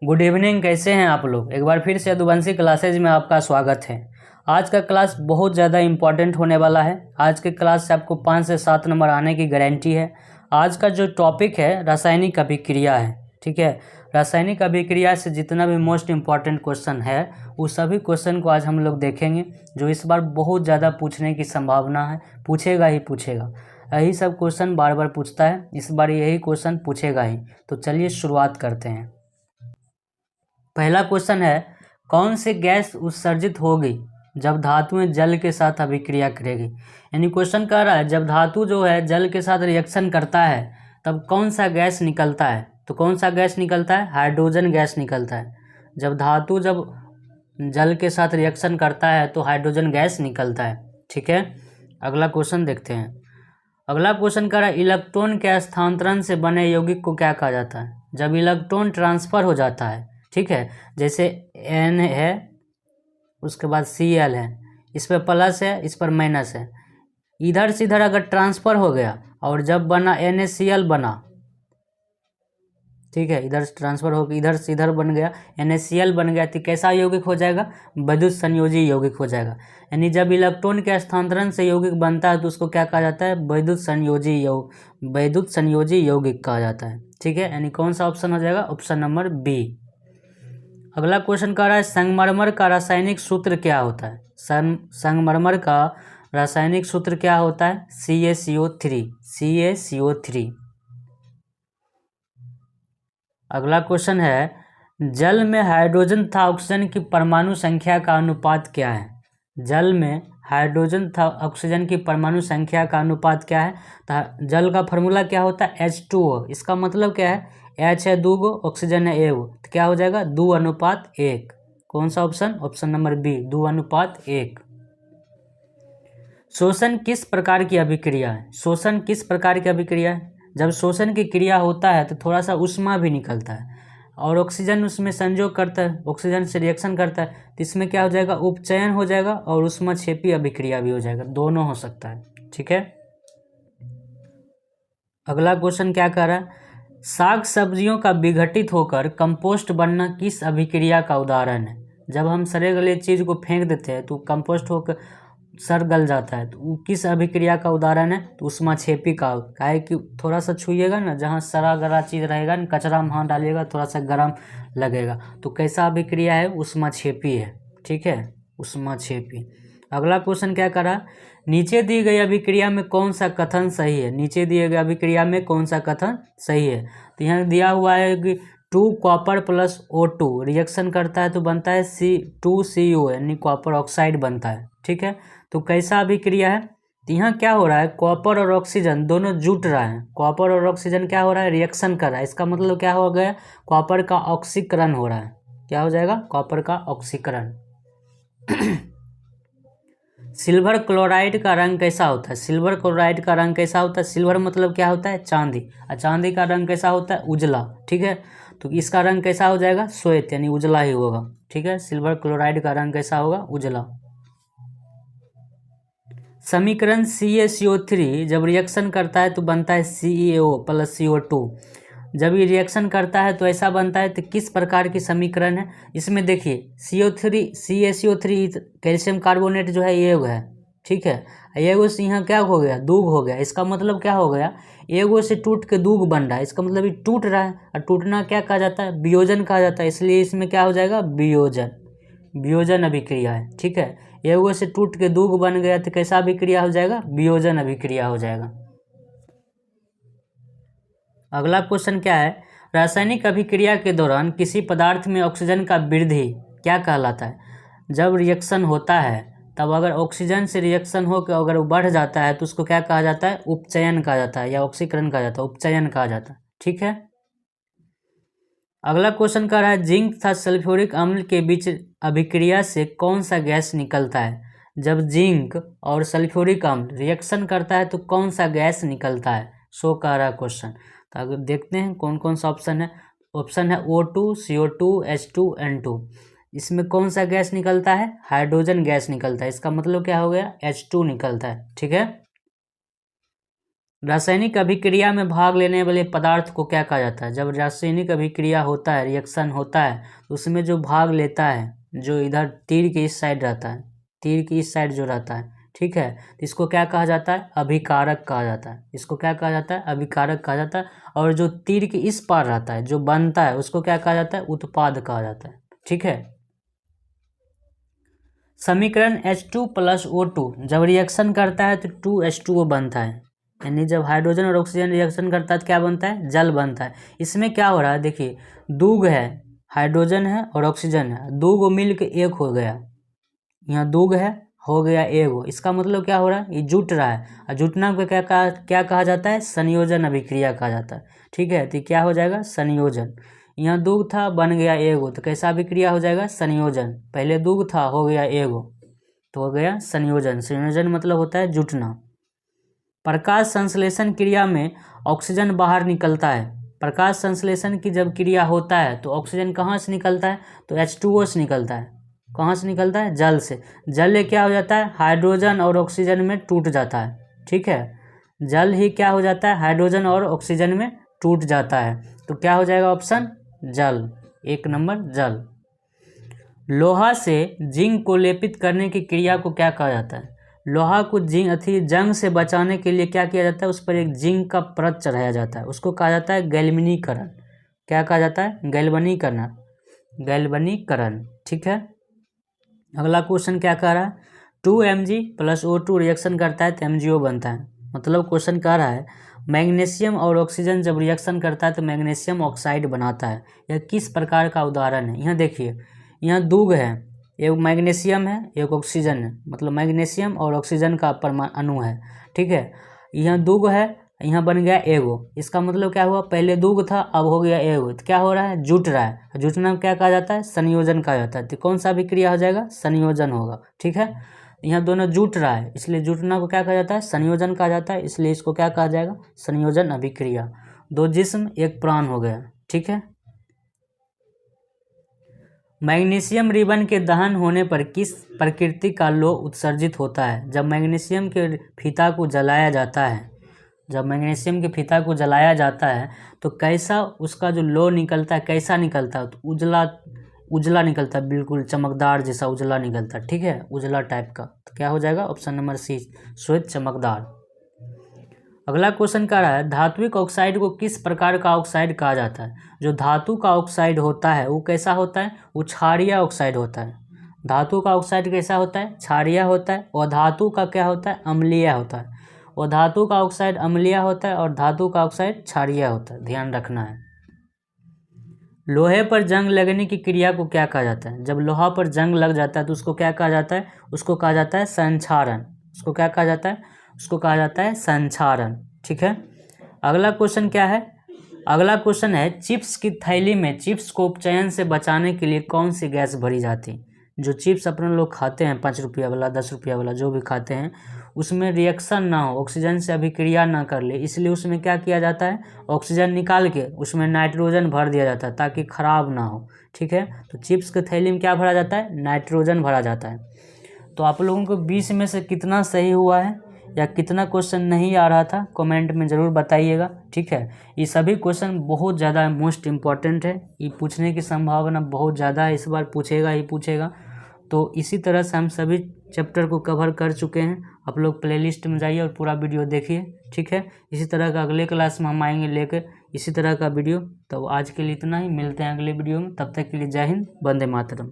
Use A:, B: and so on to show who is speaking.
A: Good evening, कैसे हैं आप लोग। एक बार फिर से यदुवंशी क्लासेज में आपका स्वागत है। आज का क्लास बहुत ज़्यादा इम्पॉर्टेंट होने वाला है। आज के क्लास से आपको 5 से 7 नंबर आने की गारंटी है। आज का जो टॉपिक है रासायनिक अभिक्रिया है, ठीक है। रासायनिक अभिक्रिया से जितना भी मोस्ट इम्पॉर्टेंट क्वेश्चन है उस सभी क्वेश्चन को आज हम लोग देखेंगे, जो इस बार बहुत ज़्यादा पूछने की संभावना है। पूछेगा ही पूछेगा, यही सब क्वेश्चन बार बार पूछता है, इस बार यही क्वेश्चन पूछेगा ही। तो चलिए शुरुआत करते हैं। पहला क्वेश्चन है, कौन सी गैस उत्सर्जित होगी जब धातुएं जल के साथ अभिक्रिया करेगी। यानी क्वेश्चन कह रहा है जब धातु जो है जल के साथ रिएक्शन करता है तब कौन सा गैस निकलता है। तो कौन सा गैस निकलता है? हाइड्रोजन गैस निकलता है। जब धातु जब जल के साथ रिएक्शन करता है तो हाइड्रोजन गैस निकलता है, ठीक है। अगला क्वेश्चन देखते हैं। अगला क्वेश्चन कह रहा है, इलेक्ट्रॉन के स्थानांतरण से बने यौगिक को क्या कहा जाता है। जब इलेक्ट्रॉन ट्रांसफर हो जाता है, ठीक है, जैसे N है, उसके बाद Cl है, इस पर प्लस है, इस पर माइनस है, इधर से इधर अगर ट्रांसफर हो गया और जब बना NaCl बना, ठीक है, इधर से ट्रांसफर हो गया, इधर से इधर बन गया, NaCl बन गया, तो कैसा यौगिक हो जाएगा? वैद्युत संयोजी यौगिक हो जाएगा। यानी जब इलेक्ट्रॉन के स्थानांतरण से यौगिक बनता है तो उसको क्या कहा जाता है? वैद्युत संयोजी यौगिक कहा जाता है, ठीक है। यानी कौन सा ऑप्शन हो जाएगा? Option number B. अगला क्वेश्चन कह रहा है, संगमरमर का रासायनिक सूत्र क्या होता है। संगमरमर का रासायनिक सूत्र क्या होता है? CaCO3। अगला क्वेश्चन है, जल में हाइड्रोजन तथा ऑक्सीजन की परमाणु संख्या का अनुपात क्या है। जल में हाइड्रोजन तथा ऑक्सीजन की परमाणु संख्या का अनुपात क्या है? तो जल का फार्मूला क्या होता है? H2O। इसका मतलब क्या है? H है 2 गो, ऑक्सीजन है 1 गो, तो क्या हो जाएगा? 2:1। कौन सा ऑप्शन? Option number B, 2:1। शोषण किस प्रकार की अभिक्रिया है। शोषण किस प्रकार की अभिक्रिया है? जब शोषण की क्रिया होता है तो थोड़ा सा ऊष्मा भी निकलता है और ऑक्सीजन उसमें संयोग करता है, ऑक्सीजन से रिएक्शन करता है, तो इसमें क्या हो जाएगा? उपचयन हो जाएगा और ऊष्माक्षेपी अभिक्रिया भी हो जाएगा, दोनों हो सकता है, ठीक है। अगला क्वेश्चन क्या कह रहा है, साग सब्जियों का विघटित होकर कंपोस्ट बनना किस अभिक्रिया का उदाहरण है। जब हम सड़े गले चीज़ को फेंक देते हैं तो कंपोस्ट होकर सर गल जाता है, तो वो किस अभिक्रिया का उदाहरण है? तो ऊष्माक्षेपी का। काहे कि थोड़ा सा छुइएगा ना, जहाँ सड़ा गला चीज़ रहेगा ना, कचरा में हाथ डालिएगा थोड़ा सा गर्म लगेगा, तो कैसा अभिक्रिया है? ऊष्माक्षेपी है, ठीक है, ऊष्माक्षेपी। अगला क्वेश्चन क्या करा, नीचे दी गई अभिक्रिया में कौन सा कथन सही है। नीचे दिए गए अभिक्रिया में कौन सा कथन सही है? तो यहाँ दिया हुआ है कि 2 कॉपर प्लस O2 रिएक्शन करता है तो बनता है C2CO, यानी कॉपर ऑक्साइड बनता है, ठीक है। तो कैसा अभिक्रिया है? तो यहाँ क्या हो रहा है? कॉपर और ऑक्सीजन दोनों जुट रहा है, कॉपर और ऑक्सीजन क्या हो रहा है? रिएक्शन कर रहा है। इसका मतलब क्या हो गया? कॉपर का ऑक्सीकरण हो रहा है। क्या हो जाएगा? कॉपर का ऑक्सीकरण। सिल्वर क्लोराइड का रंग कैसा होता है। सिल्वर क्लोराइड का रंग कैसा होता है? सिल्वर मतलब क्या होता है? चांदी। और चांदी का रंग कैसा होता है? उजला, ठीक है। तो इसका रंग कैसा हो जाएगा? श्वेत, यानी उजला ही होगा, ठीक है। सिल्वर क्लोराइड का रंग कैसा होगा? उजला। समीकरण CaCO3 जब रिएक्शन करता है तो बनता है CeO प्लस CO2। जब ये रिएक्शन करता है तो ऐसा बनता है, तो किस प्रकार की समीकरण है? इसमें देखिए CaCO3 कैल्शियम कार्बोनेट जो है ये है, ठीक है। एगो से यहाँ क्या हो गया? दूग हो गया। इसका मतलब क्या हो गया? एगो से टूट के दूग बन रहा है, इसका मतलब ये टूट रहा है, और टूटना क्या कहा जाता है? वियोजन कहा जाता है। इसलिए इसमें क्या हो जाएगा? वियोजन अभिक्रिया है, ठीक है। एगो से टूट के दूग बन गया तो कैसा अभिक्रिया हो जाएगा? वियोजन अभिक्रिया हो जाएगा। अगला क्वेश्चन क्या है, रासायनिक अभिक्रिया के दौरान किसी पदार्थ में ऑक्सीजन का वृद्धि क्या कहलाता है। जब रिएक्शन होता है तब अगर ऑक्सीजन से रिएक्शन हो के अगर वो बढ़ जाता है तो उसको क्या कहा जाता है? उपचयन कहा जाता है, या ऑक्सीकरण कहा जाता है, उपचयन कहा जाता है, ठीक है। अगला क्वेश्चन कह रहा है, जिंक तथा सल्फ्यूरिक अम्ल के बीच अभिक्रिया से कौन सा गैस निकलता है। जब जिंक और सल्फ्यूरिक अम्ल रिएक्शन करता है तो कौन सा गैस निकलता है, सो कह रहा है क्वेश्चन। तो अगर देखते हैं कौन कौन सा ऑप्शन है। ऑप्शन है O2, CO2, H2, N2। इसमें कौन सा गैस निकलता है? हाइड्रोजन गैस निकलता है। इसका मतलब क्या हो गया? H2 निकलता है, ठीक है। रासायनिक अभिक्रिया में भाग लेने वाले पदार्थ को क्या कहा जाता है? जब रासायनिक अभिक्रिया होता है, रिएक्शन होता है, तो उसमें जो भाग लेता है, जो इधर तीर के इस साइड रहता है, तीर की इस साइड जो रहता है, ठीक है, इसको क्या कहा जाता है? अभिकारक कहा जाता है। इसको क्या कहा जाता है? अभिकारक कहा जाता है। और जो तीर के इस पार रहता है, जो बनता है, उसको क्या कहा जाता है? उत्पाद कहा जाता है। ठीक है। समीकरण H2+O2 जब रिएक्शन करता है तो 2H2O बनता है, यानी जब हाइड्रोजन और ऑक्सीजन रिएक्शन करता है तो क्या बनता है? जल बनता है। इसमें क्या हो रहा है? देखिए, दूग है, हाइड्रोजन है और ऑक्सीजन है, दो गो मिल के एक हो गया। यहाँ दूग है, हो गया एगो। इसका मतलब क्या हो रहा है? ये जुट रहा है, और जुटना को क्या कहा जाता है? संयोजन अभिक्रिया कहा जाता है। ठीक है, तो क्या हो जाएगा? संयोजन। यहाँ दूग था, बन गया एगो, तो कैसा अभिक्रिया हो जाएगा? संयोजन। पहले दूग था, हो गया एगो, तो हो गया संयोजन। संयोजन मतलब होता है जुटना। प्रकाश संश्लेषण क्रिया में ऑक्सीजन बाहर निकलता है। प्रकाश संश्लेषण की जब क्रिया होता है तो ऑक्सीजन कहाँ से निकलता है? तो H2O से निकलता है। कहाँ से निकलता है? जल से। जल क्या हो जाता है? हाइड्रोजन और ऑक्सीजन में टूट जाता है। ठीक है, जल ही क्या हो जाता है? हाइड्रोजन और ऑक्सीजन में टूट जाता है। तो क्या हो जाएगा? ऑप्शन जल, 1 नंबर जल। लोहा से जिंक को लेपित करने की क्रिया को क्या कहा जाता है? लोहा को जंग से बचाने के लिए क्या किया जाता है? उस पर एक जिंक का परत चढ़ाया जाता है, उसको कहा जाता है गैल्वेनीकरण। क्या कहा जाता है? गैल्वेनीकरण, गैल्वेनीकरण। ठीक है। अगला क्वेश्चन क्या कह रहा है? 2Mg+O2 रिएक्शन करता है तो MgO बनता है। मतलब क्वेश्चन कह रहा है मैग्नीशियम और ऑक्सीजन जब रिएक्शन करता है तो मैग्नीशियम ऑक्साइड बनाता है। यह किस प्रकार का उदाहरण है? यहाँ देखिए, यहाँ दूग है, एक मैग्नीशियम है, एक ऑक्सीजन है, मतलब मैग्नीशियम और ऑक्सीजन का परमाणु अणु है। ठीक है, यहाँ दूग है, यहाँ बन गया एगो। इसका मतलब क्या हुआ? पहले दूग था, अब हो गया एगो, तो क्या हो रहा है? जुट रहा है। जुटना क्या कहा जाता है? संयोजन कहा जाता है। तो कौन सा अभिक्रिया हो जाएगा? संयोजन होगा। ठीक है, यहाँ दोनों जुट रहा है, इसलिए जुटना को क्या कहा जाता है? संयोजन कहा जाता है, इसलिए इसको क्या कहा जाएगा? संयोजन अभिक्रिया। दो जिस्म एक प्राण हो गया। ठीक है। मैग्नीशियम रिबन के दहन होने पर किस प्रकृति का लौह उत्सर्जित होता है? जब मैग्नीशियम के फीता को जलाया जाता है, जब मैग्नीशियम के फीता को जलाया जाता है तो कैसा उसका जो लौह निकलता है, कैसा निकलता है? तो उजला उजला निकलता है, बिल्कुल चमकदार जैसा उजला निकलता है। ठीक है, उजला टाइप का। तो क्या हो जाएगा? ऑप्शन नंबर सी, श्वेत चमकदार। अगला क्वेश्चन कह रहा है धात्विक ऑक्साइड को किस प्रकार का ऑक्साइड कहा जाता है? जो धातु का ऑक्साइड होता है वो कैसा होता है? वो क्षारीय ऑक्साइड होता है। धातु का ऑक्साइड कैसा होता है? क्षारीय होता है। और धातु का क्या होता है? अम्लीय होता है। और धातु का ऑक्साइड अम्लीय होता है और धातु का ऑक्साइड क्षारीय होता है, ध्यान रखना है। लोहे पर जंग लगने की क्रिया को क्या कहा जाता है? जब लोहा पर जंग लग जाता है तो उसको क्या कहा जाता है? उसको कहा जाता है संक्षारण। उसको क्या कहा जाता है? उसको कहा जाता है संक्षारण। ठीक है। अगला क्वेश्चन क्या है? अगला क्वेश्चन है चिप्स की थैली में चिप्स को उपचयन से बचाने के लिए कौन सी गैस भरी जाती है? जो चिप्स अपने लोग खाते हैं, 5 रुपया वाला, 10 रुपया वाला, जो भी खाते हैं, उसमें रिएक्शन ना हो, ऑक्सीजन से अभिक्रिया ना कर ले, इसलिए उसमें क्या किया जाता है? ऑक्सीजन निकाल के उसमें नाइट्रोजन भर दिया जाता है ताकि खराब ना हो। ठीक है, तो चिप्स के थैली में क्या भरा जाता है? नाइट्रोजन भरा जाता है। तो आप लोगों को 20 में से कितना सही हुआ है या कितना क्वेश्चन नहीं आ रहा था, कमेंट में ज़रूर बताइएगा। ठीक है, ये सभी क्वेश्चन बहुत ज़्यादा मोस्ट इम्पॉर्टेंट है, ये पूछने की संभावना बहुत ज़्यादा है, इस बार पूछेगा ही पूछेगा। तो इसी तरह से हम सभी चैप्टर को कवर कर चुके हैं। आप लोग प्लेलिस्ट में जाइए और पूरा वीडियो देखिए। ठीक है, इसी तरह का अगले क्लास में हम आएंगे लेकर इसी तरह का वीडियो। तो आज के लिए इतना ही, मिलते हैं अगले वीडियो में। तब तक के लिए जय हिंद, वंदे मातरम।